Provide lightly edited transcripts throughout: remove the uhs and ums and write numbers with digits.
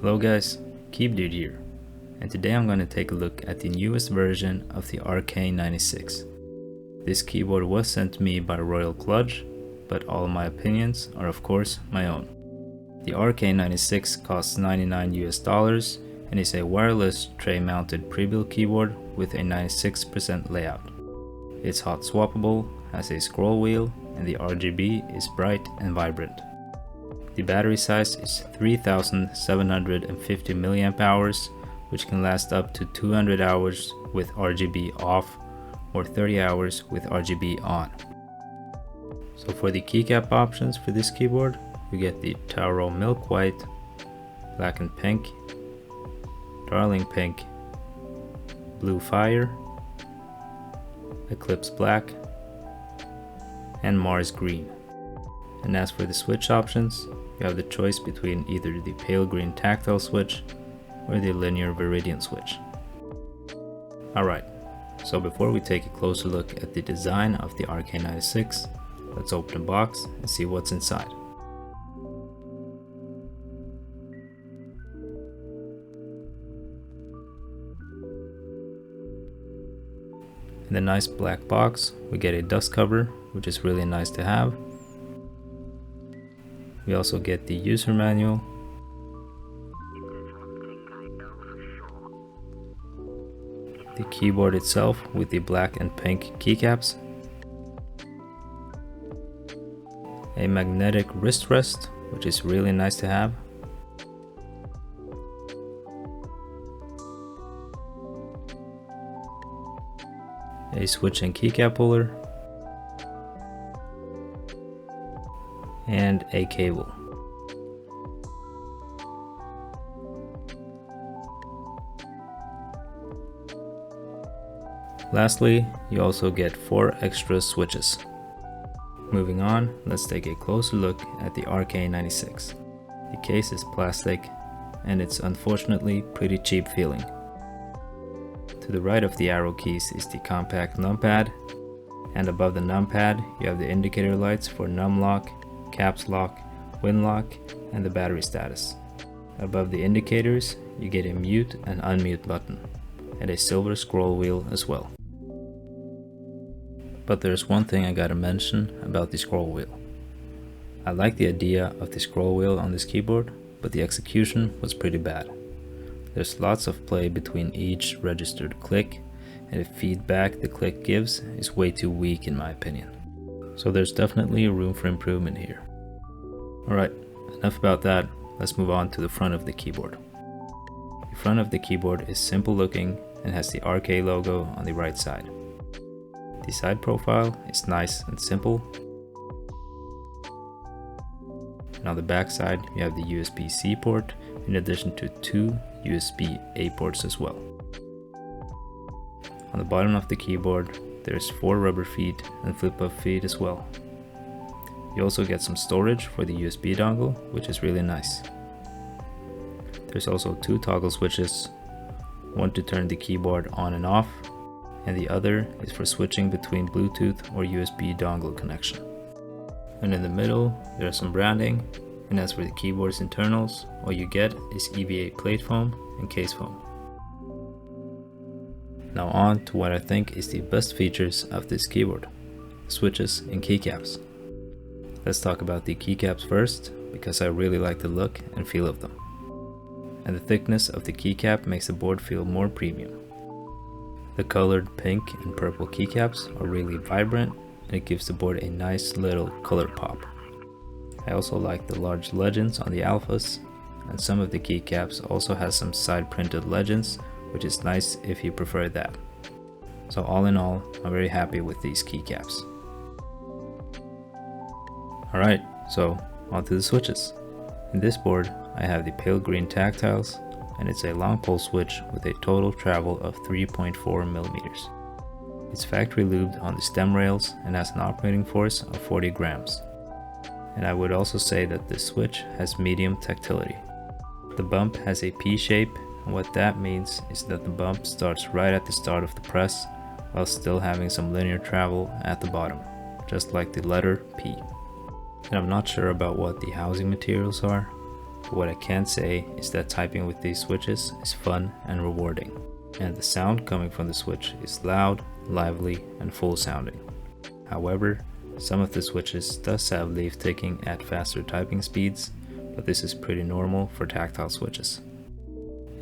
Hello guys, KeyCaps here, and today I'm going to take a look at the newest version of the RK96. This keyboard was sent to me by Royal Kludge, but all of my opinions are of course my own. The RK96 costs $99 and is a wireless tray mounted pre-built keyboard with a 96% layout. It's hot swappable, has a scroll wheel, and the RGB is bright and vibrant. The battery size is 3750 mAh, which can last up to 200 hours with RGB off or 30 hours with RGB on. So for the keycap options for this keyboard, we get the Taro Milk White, Black and Pink, Darling Pink, Blue Fire, Eclipse Black, and Mars Green. And as for the switch options, you have the choice between either the pale green tactile switch or the linear viridian switch. Alright, so before we take a closer look at the design of the RK96, let's open the box and see what's inside. In the nice black box, we get a dust cover, which is really nice to have. We also get the user manual, the keyboard itself with the black and pink keycaps, a magnetic wrist rest, which is really nice to have, a switch and keycap puller, and a cable. Lastly, you also get 4 extra switches. Moving on, let's take a closer look at the RK96. The case is plastic and it's unfortunately pretty cheap feeling. To the right of the arrow keys is the compact numpad, and above the numpad you have the indicator lights for num lock, caps lock, win lock, and the battery status. Above the indicators you get a mute and unmute button, and a silver scroll wheel as well. But there's one thing I gotta mention about the scroll wheel. I like the idea of the scroll wheel on this keyboard, but the execution was pretty bad. There's lots of play between each registered click, and the feedback the click gives is way too weak in my opinion. So there's definitely room for improvement here. Alright, enough about that, let's move on to the front of the keyboard. The front of the keyboard is simple looking and has the RK logo on the right side. The side profile is nice and simple. And on the back side you have the USB-C port in addition to 2 USB-A ports as well. On the bottom of the keyboard there's 4 rubber feet and flip-up feet as well. You also get some storage for the USB dongle, which is really nice. There's also 2 toggle switches, one to turn the keyboard on and off, and the other is for switching between Bluetooth or USB dongle connection. And in the middle there's some branding, and as for the keyboard's internals, all you get is EVA plate foam and case foam. Now on to what I think is the best features of this keyboard, switches and keycaps. Let's talk about the keycaps first, because I really like the look and feel of them. And the thickness of the keycap makes the board feel more premium. The colored pink and purple keycaps are really vibrant and it gives the board a nice little color pop. I also like the large legends on the alphas, and some of the keycaps also has some side printed legends, which is nice if you prefer that. So all in all, I'm very happy with these keycaps. Alright, so on to the switches. In this board, I have the pale green tactiles, and it's a long pole switch with a total travel of 3.4 millimeters. It's factory lubed on the stem rails and has an operating force of 40 grams. And I would also say that this switch has medium tactility. The bump has a P shape, and what that means is that the bump starts right at the start of the press while still having some linear travel at the bottom, just like the letter P. And I'm not sure about what the housing materials are, But what I can say is that typing with these switches is fun and rewarding, and the sound coming from the switch is loud, lively, and full sounding. However, some of the switches does have leaf ticking at faster typing speeds, but this is pretty normal for tactile switches.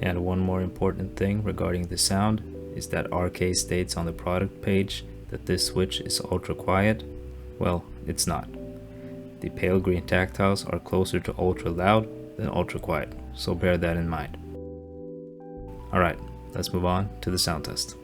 And one more important thing regarding the sound is that RK states on the product page that this switch is ultra quiet. Well, it's not. The pale green tactiles are closer to ultra loud than ultra quiet, so bear that in mind. Alright, let's move on to the sound test.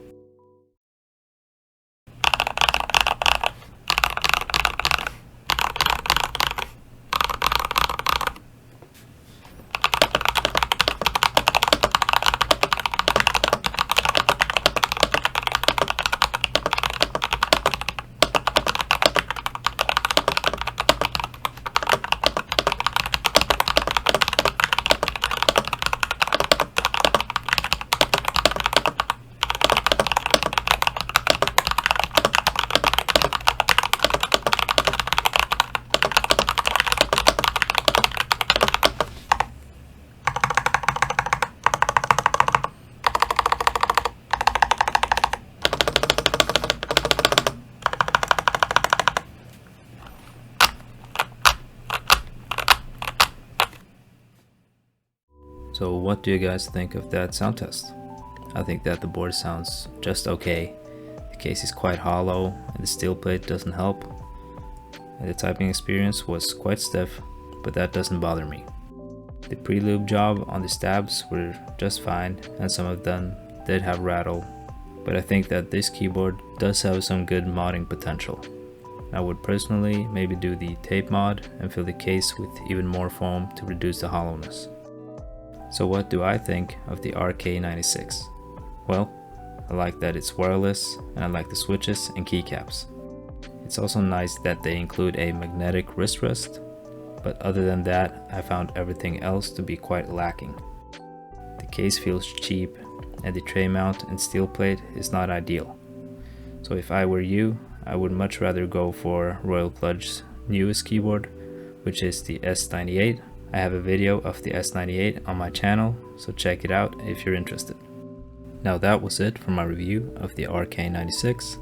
So what do you guys think of that sound test? I think that the board sounds just okay. The case is quite hollow and the steel plate doesn't help. And the typing experience was quite stiff, but that doesn't bother me. The pre-lube job on the stabs were just fine, and some of them did have rattle, but I think that this keyboard does have some good modding potential. I would personally maybe do the tape mod and fill the case with even more foam to reduce the hollowness. So what do I think of the RK96? Well, I like that it's wireless, and I like the switches and keycaps. It's also nice that they include a magnetic wrist rest, but other than that, I found everything else to be quite lacking. The case feels cheap, and the tray mount and steel plate is not ideal. So if I were you, I would much rather go for Royal Kludge's newest keyboard, which is the S98. I have a video of the S98 on my channel, so check it out if you're interested. Now that was it for my review of the RK96.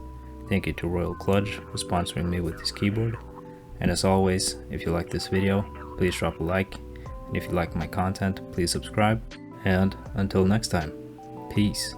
Thank you to Royal Kludge for sponsoring me with this keyboard. And as always, if you like this video, please drop a like. And if you like my content, please subscribe. And until next time, peace.